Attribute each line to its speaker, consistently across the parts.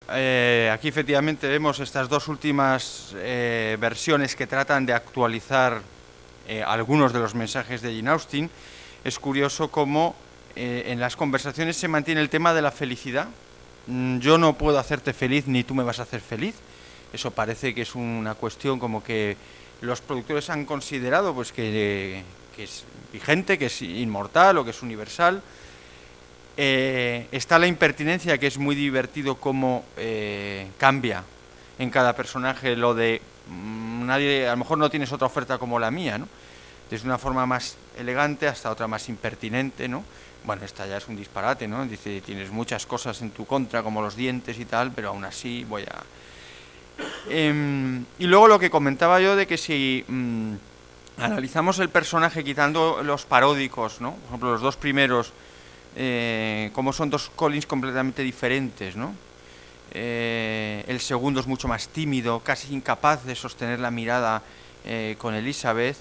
Speaker 1: Aquí efectivamente vemos estas dos últimas versiones que tratan de actualizar algunos de los mensajes de Jane Austen. Es curioso cómo en las conversaciones se mantiene el tema de la felicidad. Yo no puedo hacerte feliz ni tú me vas a hacer feliz. Eso parece que es una cuestión como que los productores han considerado pues que es vigente, que es inmortal o que es universal. Está la impertinencia, que es muy divertido cómo cambia en cada personaje lo de nadie, a lo mejor no tienes otra oferta como la mía, ¿no? Desde una forma más elegante hasta otra más impertinente, ¿no? Bueno, esta ya es un disparate, ¿no? Dice, tienes muchas cosas en tu contra, como los dientes y tal, pero aún así voy a... y luego lo que comentaba yo de que si analizamos el personaje quitando los paródicos, ¿no? Por ejemplo, los dos primeros, como son dos Collins completamente diferentes, ¿no? El segundo es mucho más tímido, casi incapaz de sostener la mirada con Elizabeth.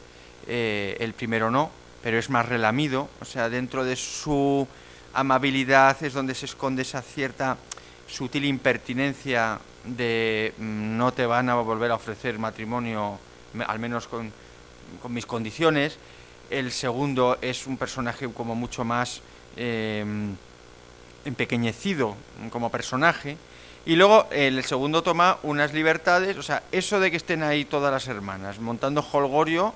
Speaker 1: El primero no, pero es más relamido. O sea, dentro de su amabilidad es donde se esconde esa cierta sutil impertinencia de no te van a volver a ofrecer matrimonio, al menos con mis condiciones. El segundo es un personaje como mucho más empequeñecido como personaje. Y luego el segundo toma unas libertades, o sea, eso de que estén ahí todas las hermanas montando jolgorio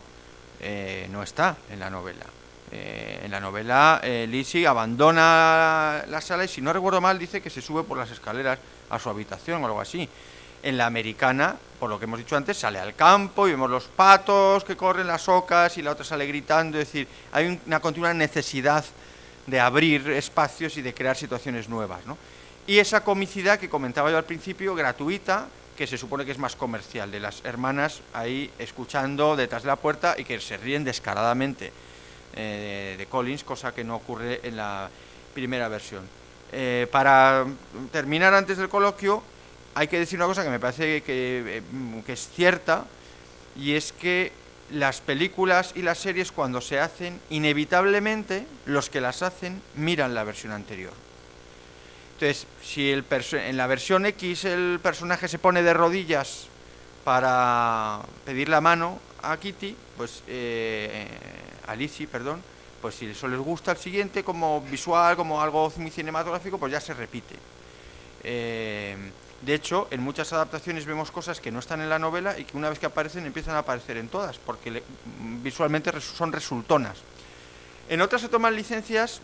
Speaker 1: no está en la novela. En la novela Lizzie abandona la sala y si no recuerdo mal dice que se sube por las escaleras a su habitación o algo así. En la americana, por lo que hemos dicho antes, sale al campo y vemos los patos que corren, las ocas y la otra sale gritando. Es decir, hay una continua necesidad de abrir espacios y de crear situaciones nuevas, ¿no? Y esa comicidad que comentaba yo al principio, gratuita, que se supone que es más comercial, de las hermanas ahí escuchando detrás de la puerta y que se ríen descaradamente de Collins, cosa que no ocurre en la primera versión. Para terminar antes del coloquio, hay que decir una cosa que me parece que es cierta, y es que las películas y las series cuando se hacen, inevitablemente los que las hacen miran la versión anterior. Entonces, si en la versión X el personaje se pone de rodillas para pedir la mano a Kitty, pues a Lizzie, perdón, pues si eso les gusta al siguiente como visual, como algo muy cinematográfico, pues ya se repite. De hecho, en muchas adaptaciones vemos cosas que no están en la novela y que una vez que aparecen empiezan a aparecer en todas, porque visualmente son resultonas. En otras se toman licencias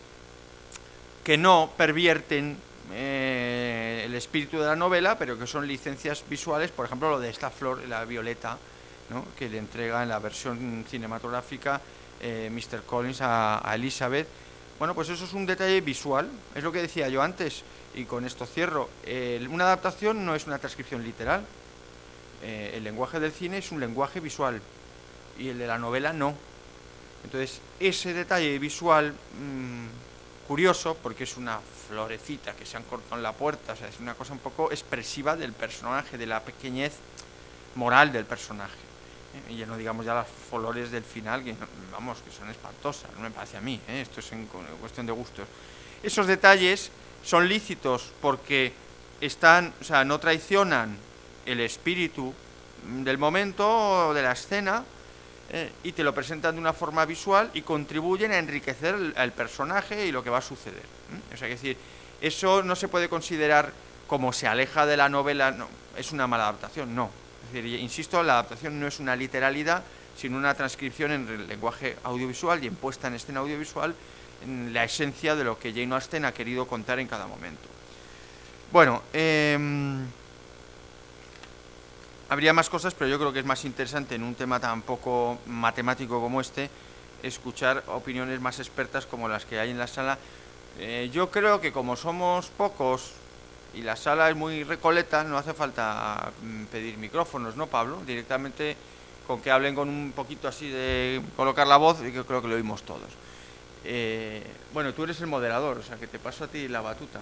Speaker 1: que no pervierten el espíritu de la novela, pero que son licencias visuales, por ejemplo lo de esta flor, la violeta, ¿no? Que le entrega en la versión cinematográfica Mr. Collins a Elizabeth. Bueno, pues eso es un detalle visual, es lo que decía yo antes, y con esto cierro. Una adaptación no es una transcripción literal. El lenguaje del cine es un lenguaje visual y el de la novela no. Entonces, ese detalle visual curioso, porque es una florecita que se han cortado en la puerta, o sea, es una cosa un poco expresiva del personaje, de la pequeñez moral del personaje. Y ya no digamos ya las flores del final, que vamos, que son espantosas, no me parece a mí, esto es en cuestión de gustos. Esos detalles son lícitos porque están, o sea, no traicionan el espíritu del momento, de la escena, y te lo presentan de una forma visual y contribuyen a enriquecer el personaje y lo que va a suceder. O sea, que decir, eso no se puede considerar como se aleja de la novela, no, es una mala adaptación, no. Es decir, insisto, la adaptación no es una literalidad, sino una transcripción en el lenguaje audiovisual y en puesta en escena audiovisual en la esencia de lo que Jane Austen ha querido contar en cada momento. Bueno, habría más cosas, pero yo creo que es más interesante en un tema tan poco matemático como este, escuchar opiniones más expertas como las que hay en la sala. Yo creo que como somos pocos y la sala es muy recoleta, no hace falta pedir micrófonos, ¿no, Pablo? Directamente con que hablen con un poquito así de colocar la voz, y que creo que lo oímos todos. Bueno, tú eres el moderador, o sea que te paso a ti la batuta.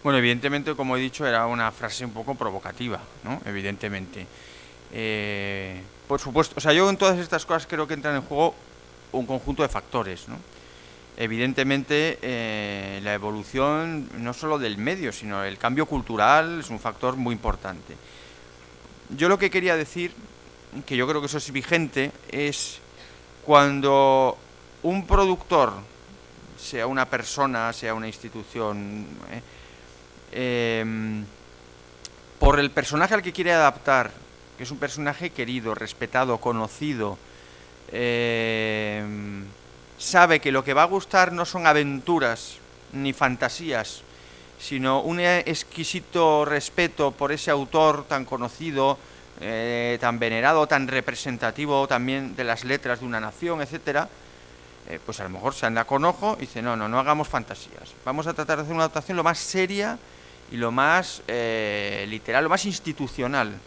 Speaker 1: Bueno, evidentemente, como he dicho, era una frase un poco provocativa, ¿no? Evidentemente. Por supuesto, o sea, yo en todas estas cosas creo que entran en juego un conjunto de factores, ¿no? Evidentemente, la evolución no solo del medio, sino el cambio cultural es un factor muy importante. Yo lo que quería decir, que yo creo que eso es vigente, es cuando un productor, sea una persona, sea una institución, eh, por el personaje al que quiere adaptar, que es un personaje querido, respetado, conocido, eh, sabe que lo que va a gustar no son aventuras ni fantasías, sino un exquisito respeto por ese autor tan conocido, tan venerado, tan representativo también de las letras de una nación, etcétera, pues a lo mejor se anda con ojo y dice, no hagamos fantasías. Vamos a tratar de hacer una adaptación lo más seria y lo más literal, lo más institucional.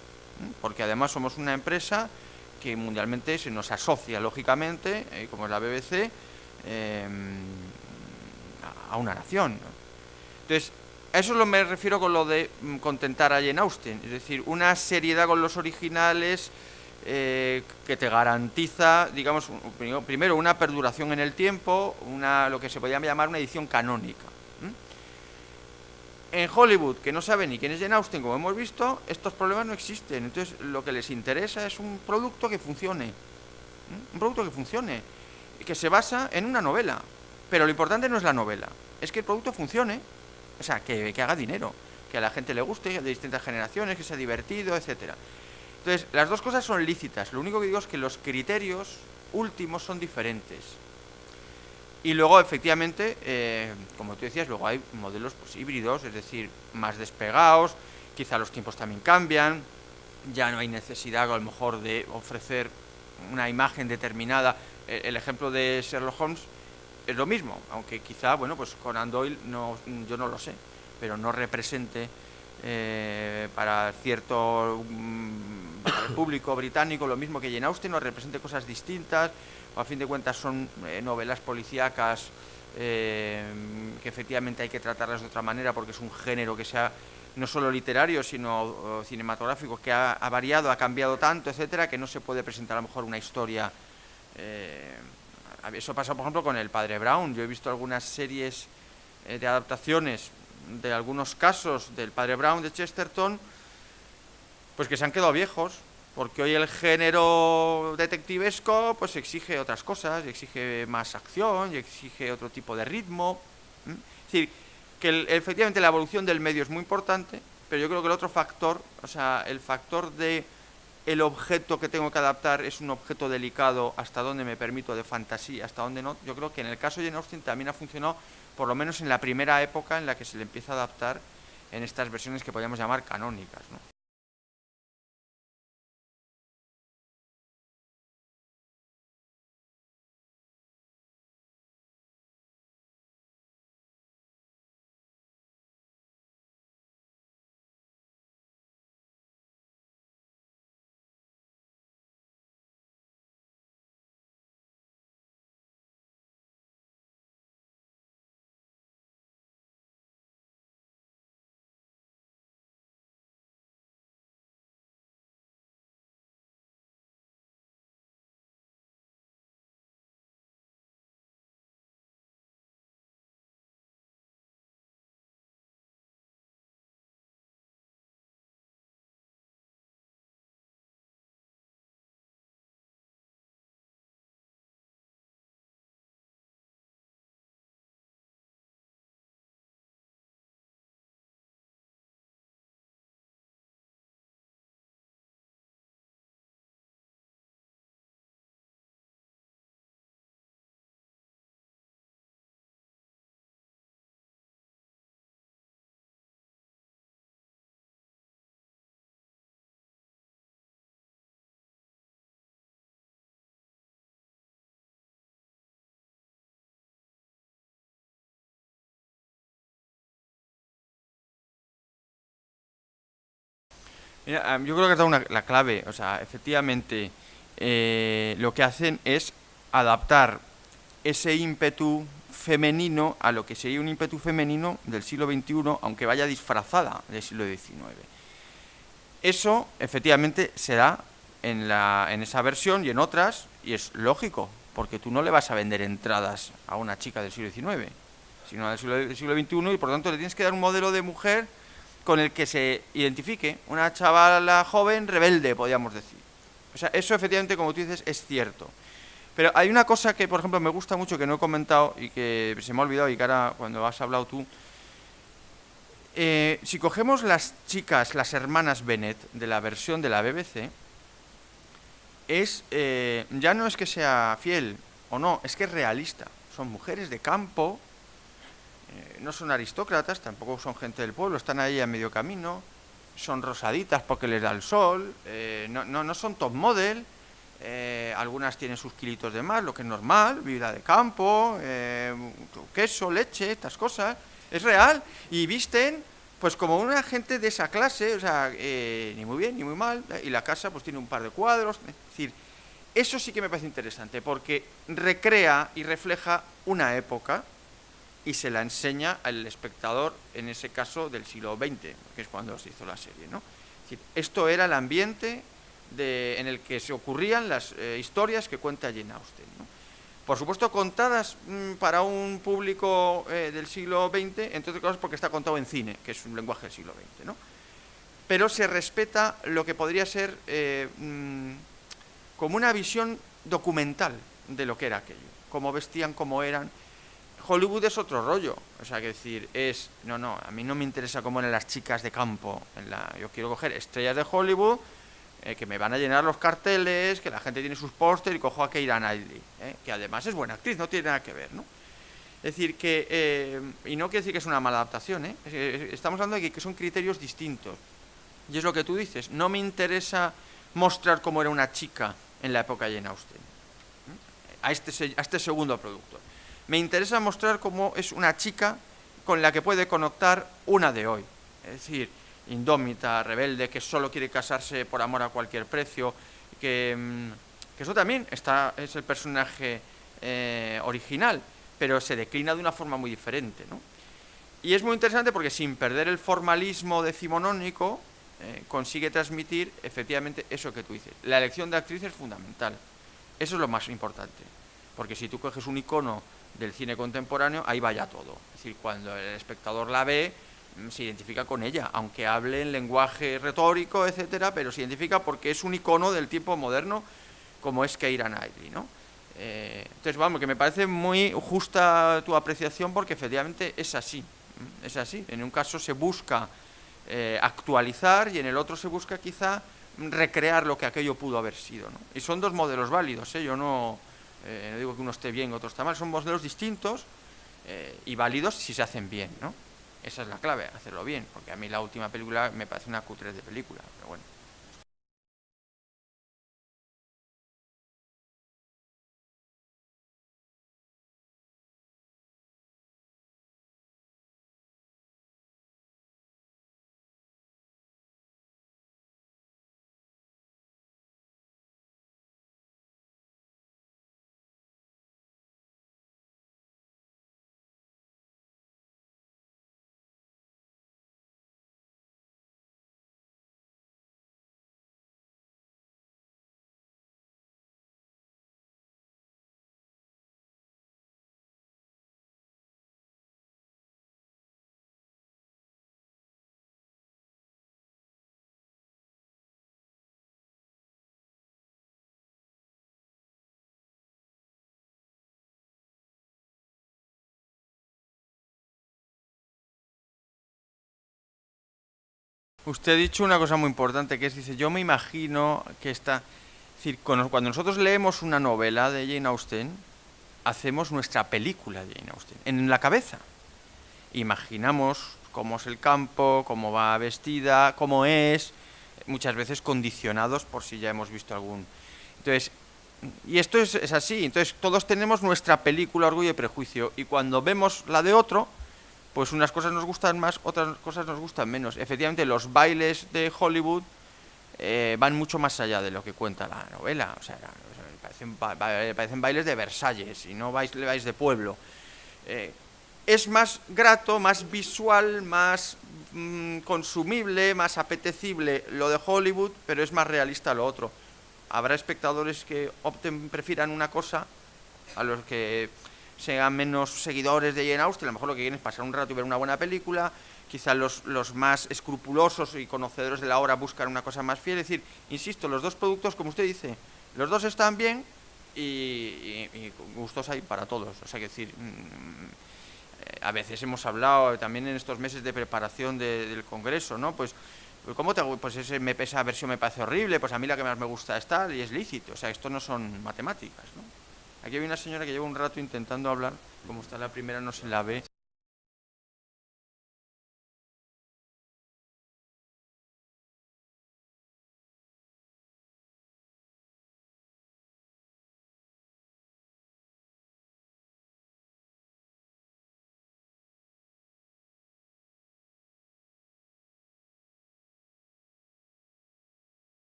Speaker 1: Porque además somos una empresa que mundialmente se nos asocia, lógicamente, como es la BBC, a una nación. Entonces, a eso me refiero con lo de contentar a Jane Austen. Es decir, una seriedad con los originales que te garantiza, digamos, primero una perduración en el tiempo, lo que se podría llamar una edición canónica. En Hollywood, que no sabe ni quién es Jane Austen, como hemos visto, estos problemas no existen. Entonces, lo que les interesa es un producto que funcione. Un producto que funcione. Que se basa en una novela. Pero lo importante no es la novela, es que el producto funcione. O sea, que haga dinero, que a la gente le guste, de distintas generaciones, que sea divertido, etcétera. Entonces, las dos cosas son lícitas. Lo único que digo es que los criterios últimos son diferentes. Y luego, efectivamente, como tú decías, luego hay modelos pues, híbridos, es decir, más despegados, quizá los tiempos también cambian, ya no hay necesidad a lo mejor de ofrecer una imagen determinada. El ejemplo de Sherlock Holmes es lo mismo, aunque quizá, bueno, pues Conan Doyle, yo no lo sé, pero no represente para cierto para el público británico lo mismo que Jane Austen, no represente cosas distintas, o a fin de cuentas son novelas policíacas que efectivamente hay que tratarlas de otra manera porque es un género que sea no solo literario sino cinematográfico que ha variado, ha cambiado tanto, etcétera, que no se puede presentar a lo mejor una historia. Eso pasa, por ejemplo, con El Padre Brown. Yo he visto algunas series de adaptaciones de algunos casos del Padre Brown de Chesterton, pues que se han quedado viejos, porque hoy el género detectivesco pues exige otras cosas, exige más acción y exige otro tipo de ritmo. Es decir, que efectivamente la evolución del medio es muy importante, pero yo creo que el otro factor, o sea, el factor de el objeto que tengo que adaptar es un objeto delicado, hasta donde me permito de fantasía, hasta donde no. Yo creo que en el caso de Jane Austen también ha funcionado, por lo menos en la primera época en la que se le empieza a adaptar en estas versiones que podríamos llamar canónicas, ¿no? Mira, yo creo que has dado la clave. O sea, efectivamente, lo que hacen es adaptar ese ímpetu femenino a lo que sería un ímpetu femenino del siglo XXI, aunque vaya disfrazada del siglo XIX. Eso, efectivamente, se da en esa versión y en otras, y es lógico, porque tú no le vas a vender entradas a una chica del siglo XIX, sino del siglo XXI, y por lo tanto le tienes que dar un modelo de mujer con el que se identifique, una chavala joven rebelde, podríamos decir. O sea, eso efectivamente, como tú dices, es cierto. Pero hay una cosa que, por ejemplo, me gusta mucho, que no he comentado y que se me ha olvidado, y que ahora, cuando has hablado tú, si cogemos las chicas, las hermanas Bennett de la versión de la BBC, ya no es que sea fiel o no, es que es realista. Son mujeres de campo, no son aristócratas, tampoco son gente del pueblo, están ahí a medio camino, son rosaditas porque les da el sol, no son top model, algunas tienen sus kilitos de más, lo que es normal, vida de campo, queso, leche, estas cosas, es real, y visten pues como una gente de esa clase, o sea, ni muy bien ni muy mal, y la casa pues tiene un par de cuadros, es decir, eso sí que me parece interesante, porque recrea y refleja una época y se la enseña al espectador, en ese caso del siglo XX, que es cuando se hizo la serie, ¿no? Es decir, esto era el ambiente en el que se ocurrían las historias que cuenta Jane Austen, ¿no? Por supuesto, contadas para un público del siglo XX, entre otras cosas porque está contado en cine, que es un lenguaje del siglo XX, ¿no? Pero se respeta lo que podría ser como una visión documental de lo que era aquello, cómo vestían, cómo eran. Hollywood es otro rollo, o sea, que decir, a mí no me interesa cómo eran las chicas de campo, yo quiero coger estrellas de Hollywood, que me van a llenar los carteles, que la gente tiene sus pósteres, y cojo a Keira Knightley, que además es buena actriz, no tiene nada que ver, ¿no? Es decir, y no quiere decir que es una mala adaptación, estamos hablando de que son criterios distintos, y es lo que tú dices, no me interesa mostrar cómo era una chica en la época de Jane Austen, a este segundo productor. Me interesa mostrar cómo es una chica con la que puede conectar una de hoy, es decir, indómita, rebelde, que solo quiere casarse por amor a cualquier precio, que eso también es el personaje original, pero se declina de una forma muy diferente, ¿no? Y es muy interesante porque, sin perder el formalismo decimonónico, consigue transmitir efectivamente eso que tú dices. La elección de actriz es fundamental, eso es lo más importante, porque si tú coges un icono del cine contemporáneo, ahí va ya todo. Es decir, cuando el espectador la ve, se identifica con ella, aunque hable en lenguaje retórico, etcétera, pero se identifica porque es un icono del tiempo moderno, como es Keira Knightley, ¿no? Entonces, vamos, que me parece muy justa tu apreciación, porque efectivamente es así, es así. En un caso se busca actualizar, y en el otro se busca quizá recrear lo que aquello pudo haber sido, ¿no? Y son dos modelos válidos, yo no digo que uno esté bien, otro está mal, son modelos distintos y válidos si se hacen bien, ¿no? Esa es la clave, hacerlo bien, porque a mí la última película me parece una cutrez de película, pero bueno. Usted ha dicho una cosa muy importante, que es, dice, yo me imagino que está... Es decir, cuando nosotros leemos una novela de Jane Austen, hacemos nuestra película de Jane Austen, en la cabeza. Imaginamos cómo es el campo, cómo va vestida, cómo es, muchas veces condicionados por si ya hemos visto algún... Entonces, y esto es así, entonces todos tenemos nuestra película Orgullo y Prejuicio, y cuando vemos la de otro, pues unas cosas nos gustan más, otras cosas nos gustan menos. Efectivamente, los bailes de Hollywood van mucho más allá de lo que cuenta la novela. O sea, parecen bailes de Versalles y no vais de pueblo. Es más grato, más visual, más consumible, más apetecible lo de Hollywood, pero es más realista lo otro. Habrá espectadores que prefieran una cosa, a los que sean menos seguidores de Jane Austen, a lo mejor lo que quieren es pasar un rato y ver una buena película. Quizá los más escrupulosos y conocedores de la obra buscan una cosa más fiel. Es decir, insisto, los dos productos, como usted dice, los dos están bien y gustos hay para todos. O sea, que decir, a veces hemos hablado también en estos meses de preparación del Congreso, ¿no? Pues ¿cómo te pues esa versión me parece horrible, pues a mí la que más me gusta es tal, y es lícito. O sea, esto no son matemáticas, ¿no? Aquí hay una señora que lleva un rato intentando hablar, como está la primera no se la ve.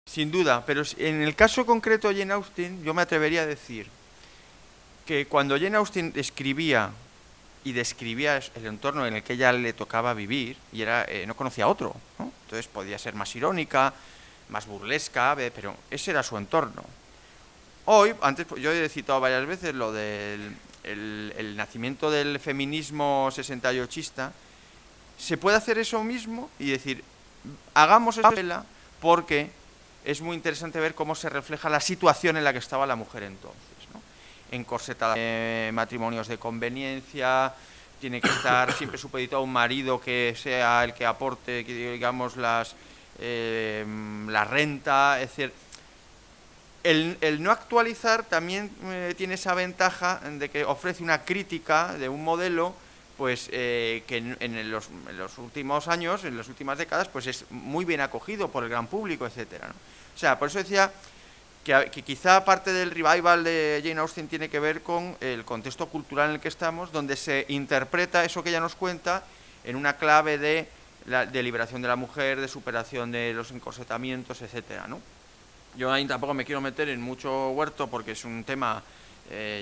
Speaker 1: Sin duda, pero en el caso concreto de Jane Austen, yo me atrevería a decir que cuando Jane Austen escribía y describía el entorno en el que ella le tocaba vivir, y no conocía otro, ¿no? Entonces podía ser más irónica, más burlesca, pero ese era su entorno. Hoy, antes yo he citado varias veces lo del el nacimiento del feminismo 68ista, se puede hacer eso mismo y decir, hagamos esa novela porque es muy interesante ver cómo se refleja la situación en la que estaba la mujer entonces, ¿no? Encorsetada, matrimonios de conveniencia, tiene que estar siempre supeditado a un marido que sea el que aporte, que digamos, la renta, es decir, el no actualizar también tiene esa ventaja de que ofrece una crítica de un modelo pues que en los últimos años, en las últimas décadas, pues es muy bien acogido por el gran público, etcétera, ¿no? O sea, por eso decía que quizá parte del revival de Jane Austen tiene que ver con el contexto cultural en el que estamos, donde se interpreta eso que ella nos cuenta en una clave de liberación de la mujer, de superación de los encorsetamientos, etcétera, ¿no? Yo ahí tampoco me quiero meter en mucho huerto porque es un tema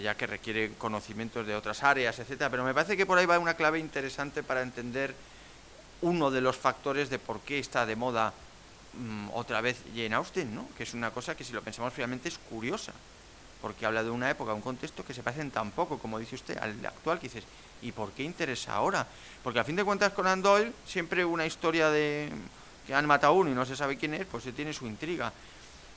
Speaker 1: ya que requiere conocimientos de otras áreas, etcétera, pero me parece que por ahí va una clave interesante para entender uno de los factores de por qué está de moda otra vez Jane Austen, ¿no? Que es una cosa que si lo pensamos fríamente es curiosa, porque habla de una época, un contexto que se parecen tan poco, como dice usted, al actual, que dices, ¿y por qué interesa ahora? Porque a fin de cuentas Conan Doyle, siempre una historia de que han matado a uno y no se sabe quién es, pues tiene su intriga.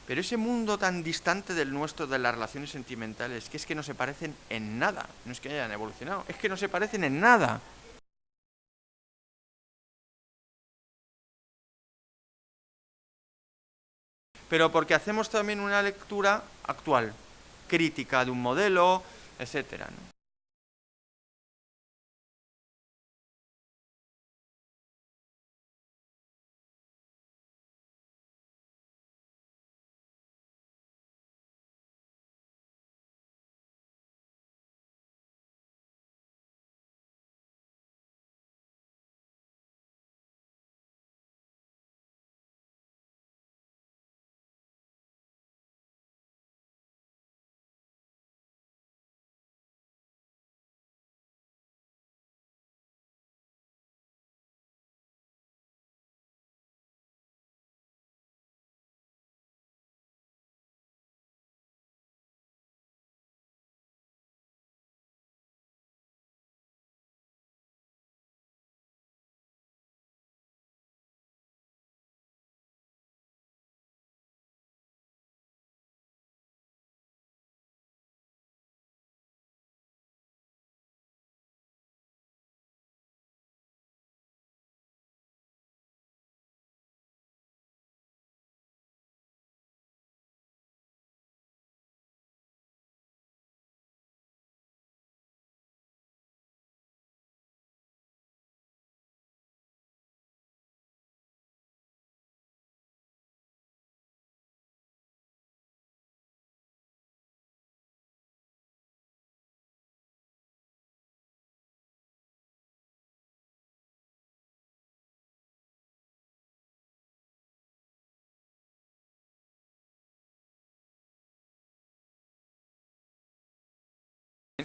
Speaker 1: Pero ese mundo tan distante del nuestro de las relaciones sentimentales, que es que no se parecen en nada, no es que hayan evolucionado, es que no se parecen en nada. Pero porque hacemos también una lectura actual, crítica de un modelo, etcétera, ¿no?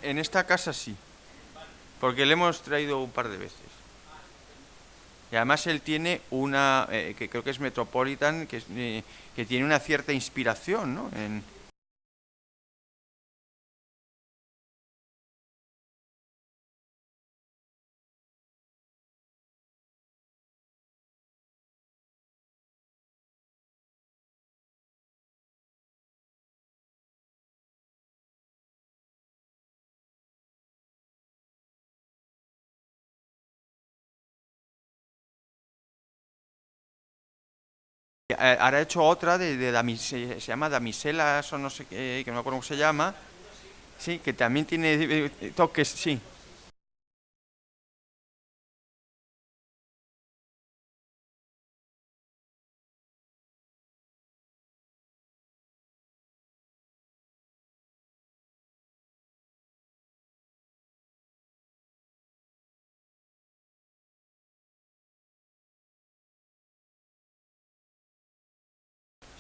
Speaker 1: En esta casa sí, porque le hemos traído un par de veces. Y además él tiene una, que creo que es Metropolitan, que tiene una cierta inspiración, ¿no? Ahora ha hecho otra se llama Damiselas o no sé qué, que no me acuerdo cómo se llama. Sí, que también tiene toques, sí.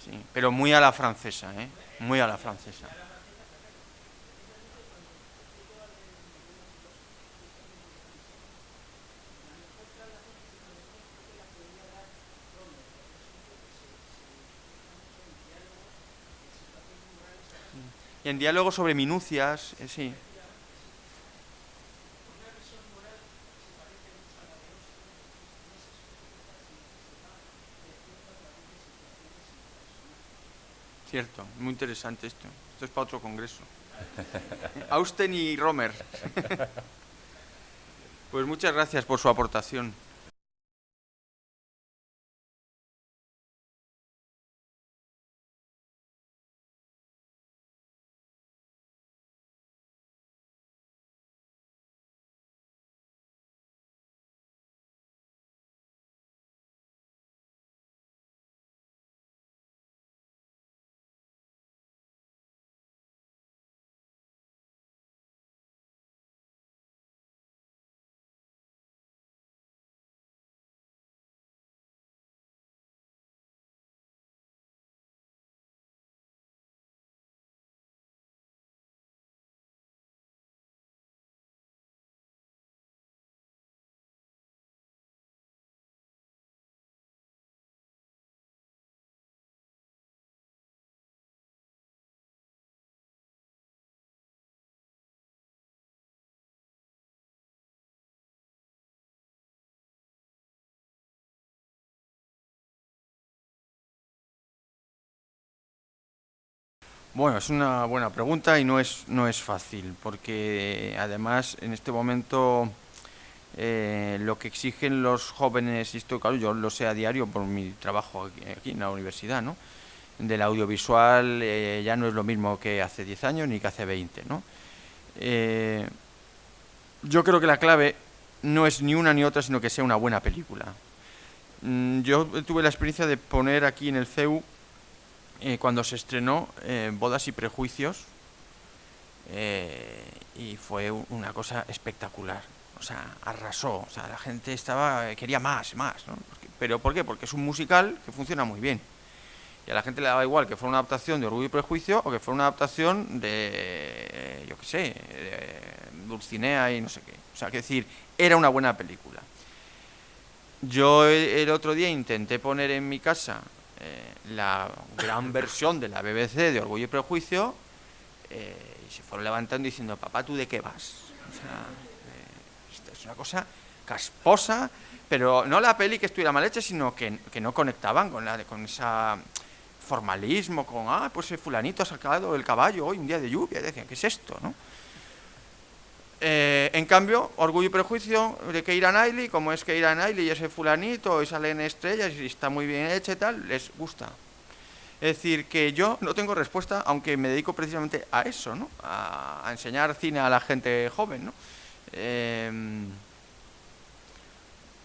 Speaker 1: Sí, pero muy a la francesa, ¿eh? Muy a la francesa. Y en diálogo sobre minucias, sí, cierto, muy interesante esto. Esto es para otro congreso. Austen y Romer. Pues muchas gracias por su aportación. Bueno, es una buena pregunta y no es fácil, porque además en este momento lo que exigen los jóvenes, y esto claro, yo lo sé a diario por mi trabajo aquí en la universidad, ¿no? Del audiovisual ya no es lo mismo que hace 10 años ni que hace 20, ¿no? Eh, yo creo que la clave no es ni una ni otra, sino que sea una buena película. Yo tuve la experiencia de poner aquí en el CEU, cuando se estrenó Bodas y Prejuicios, y fue una cosa espectacular. O sea, arrasó. O sea, la gente quería más, más, ¿no? ¿Pero por qué? Porque es un musical que funciona muy bien. Y a la gente le daba igual que fuera una adaptación de Orgullo y Prejuicio o que fuera una adaptación de, yo qué sé, de Dulcinea y no sé qué. O sea, que decir, era una buena película. Yo el otro día intenté poner en mi casa la gran versión de la BBC de Orgullo y Prejuicio, y se fueron levantando diciendo, papá, ¿tú de qué vas? O sea, esto es una cosa casposa, pero no la peli que estuviera mal hecha, sino que no conectaban con esa formalismo, con, pues el fulanito ha sacado el caballo hoy, un día de lluvia, y decían, ¿qué es esto, no? En cambio, Orgullo y Prejuicio de Keira Knightley, como es Keira Knightley y ese fulanito y salen estrellas y está muy bien hecha y tal, les gusta. Es decir, que yo no tengo respuesta, aunque me dedico precisamente a eso, ¿no? A enseñar cine a la gente joven, ¿no? Eh,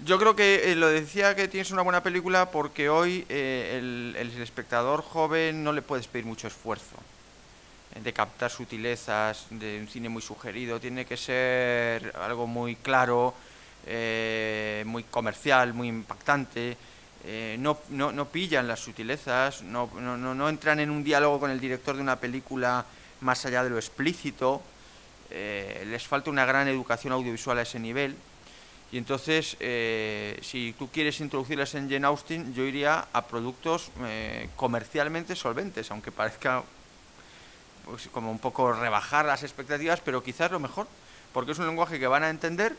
Speaker 1: yo creo que lo decía que tienes una buena película porque hoy el espectador joven no le puedes pedir mucho esfuerzo de captar sutilezas de un cine muy sugerido. Tiene que ser algo muy claro, muy comercial, muy impactante. No pillan las sutilezas, no entran en un diálogo con el director de una película más allá de lo explícito. les falta una gran educación audiovisual a ese nivel. Y entonces, si tú quieres introducirlas en Jane Austen, yo iría a productos comercialmente solventes, aunque parezca pues, como un poco rebajar las expectativas, pero quizás lo mejor, porque es un lenguaje que van a entender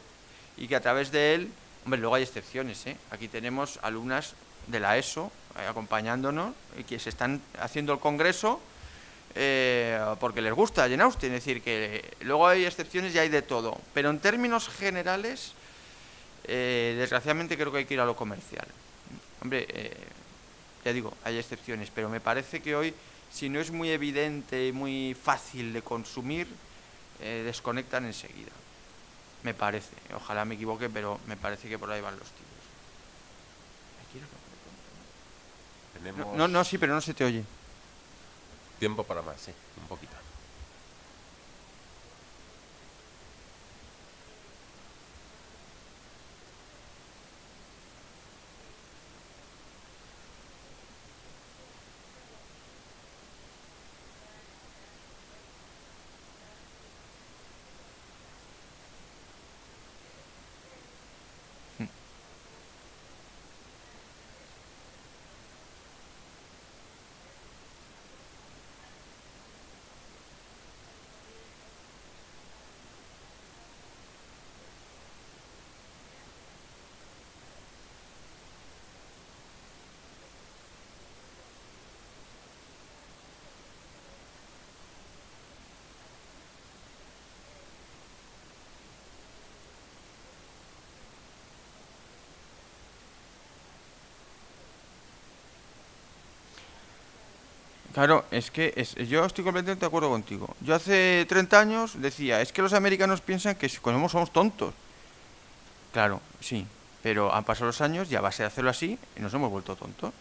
Speaker 1: y que a través de él, hombre, luego hay excepciones, ¿eh? Aquí tenemos alumnas de la ESO acompañándonos y que se están haciendo el congreso porque les gusta Jane Austen, es decir, que luego hay excepciones y hay de todo, pero en términos generales, desgraciadamente creo que hay que ir a lo comercial. Hombre, ya digo, hay excepciones, pero me parece que hoy, si no es muy evidente y muy fácil de consumir, desconectan enseguida. Me parece, ojalá me equivoque, pero me parece que por ahí van los tiros.
Speaker 2: Tenemos
Speaker 1: No, sí, pero no se te oye.
Speaker 2: tiempo para más, sí, un poquito.
Speaker 1: Claro, es que yo estoy completamente de acuerdo contigo. Yo hace 30 años decía, es que los americanos piensan que si comemos somos tontos. Claro, sí, pero han pasado los años y a base de hacerlo así nos hemos vuelto tontos.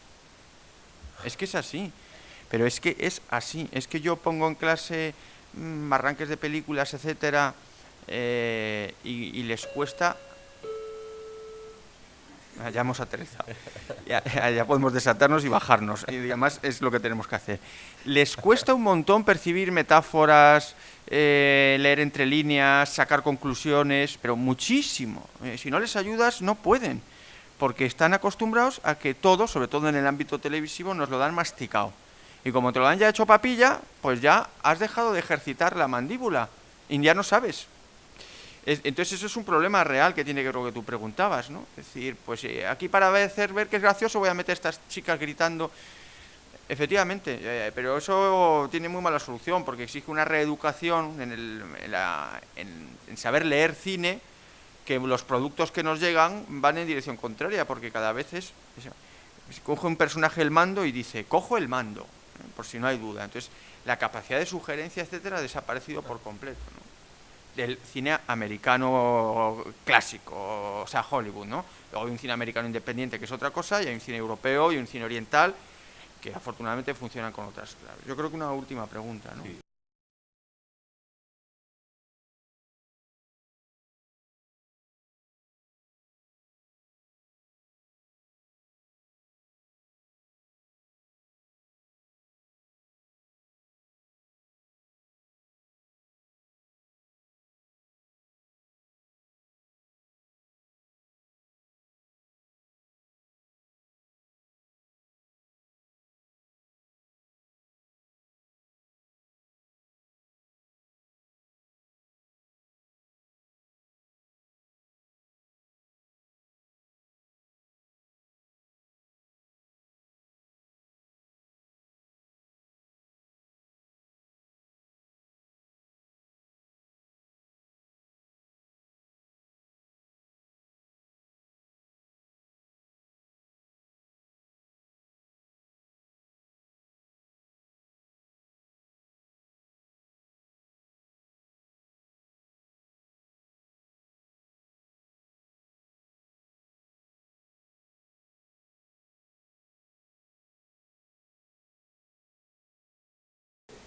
Speaker 1: Es que es así, pero es que es así. Es que yo pongo en clase arranques de películas, etcétera, y les cuesta. Ya hemos aterrizado. Ya podemos desatarnos y bajarnos. Y además es lo que tenemos que hacer. Les cuesta un montón percibir metáforas, leer entre líneas, sacar conclusiones, pero muchísimo. Si no les ayudas, no pueden. Porque están acostumbrados a que todo, sobre todo en el ámbito televisivo, nos lo dan masticado. Y como te lo dan ya hecho papilla, pues ya has dejado de ejercitar la mandíbula. Y ya no sabes. Entonces eso es un problema real que tiene que ver con lo que tú preguntabas, ¿no? Es decir, pues aquí para hacer ver que es gracioso voy a meter a estas chicas gritando. Efectivamente, pero eso tiene muy mala solución porque exige una reeducación en saber leer cine, que los productos que nos llegan van en dirección contraria, porque cada vez coge un personaje el mando y dice, cojo el mando, por si no hay duda. Entonces la capacidad de sugerencia, etcétera, ha desaparecido por completo, ¿no? Del cine americano clásico, o sea, Hollywood, ¿no? Luego hay un cine americano independiente que es otra cosa, y hay un cine europeo y un cine oriental que afortunadamente funcionan con otras claves. Yo creo que una última pregunta, ¿no?
Speaker 2: Sí.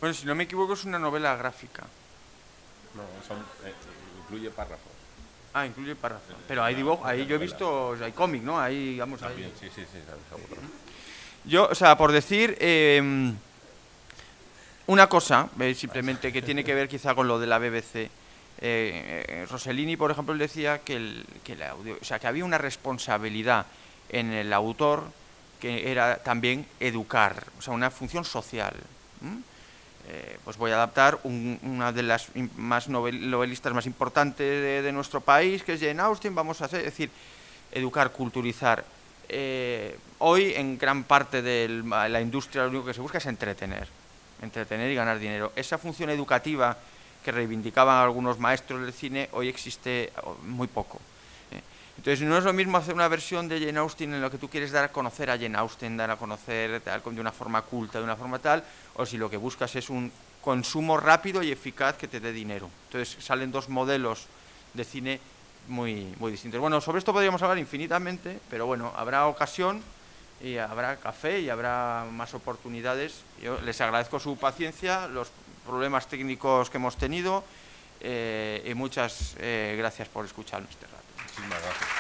Speaker 1: Bueno, si no me equivoco es una novela gráfica.
Speaker 2: No, incluye párrafos.
Speaker 1: Ah, incluye párrafo. Pero hay dibujo, ahí yo he visto, hay cómic, ¿no? Ahí, vamos,
Speaker 2: También,
Speaker 1: ahí.
Speaker 2: sí, seguro.
Speaker 1: Yo, o sea, por decir una cosa, simplemente que tiene que ver quizá con lo de la BBC. Rossellini, por ejemplo, él decía que que había una responsabilidad en el autor que era también educar, o sea, una función social. Pues voy a adaptar una de las novelistas más importantes de nuestro país, que es Jane Austen. Vamos a hacer, es decir, educar, culturizar. Hoy, en gran parte de la industria, lo único que se busca es entretener y ganar dinero. Esa función educativa que reivindicaban algunos maestros del cine, hoy existe muy poco. Entonces, no es lo mismo hacer una versión de Jane Austen en lo que tú quieres dar a conocer a Jane Austen, dar a conocer de una forma culta, de una forma tal, o si lo que buscas es un consumo rápido y eficaz que te dé dinero. Entonces, salen dos modelos de cine muy distintos. Bueno, sobre esto podríamos hablar infinitamente, pero bueno, habrá ocasión y habrá café y habrá más oportunidades. Yo les agradezco su paciencia, los problemas técnicos que hemos tenido, y muchas gracias por escucharme este rato.
Speaker 2: Muchísimas gracias.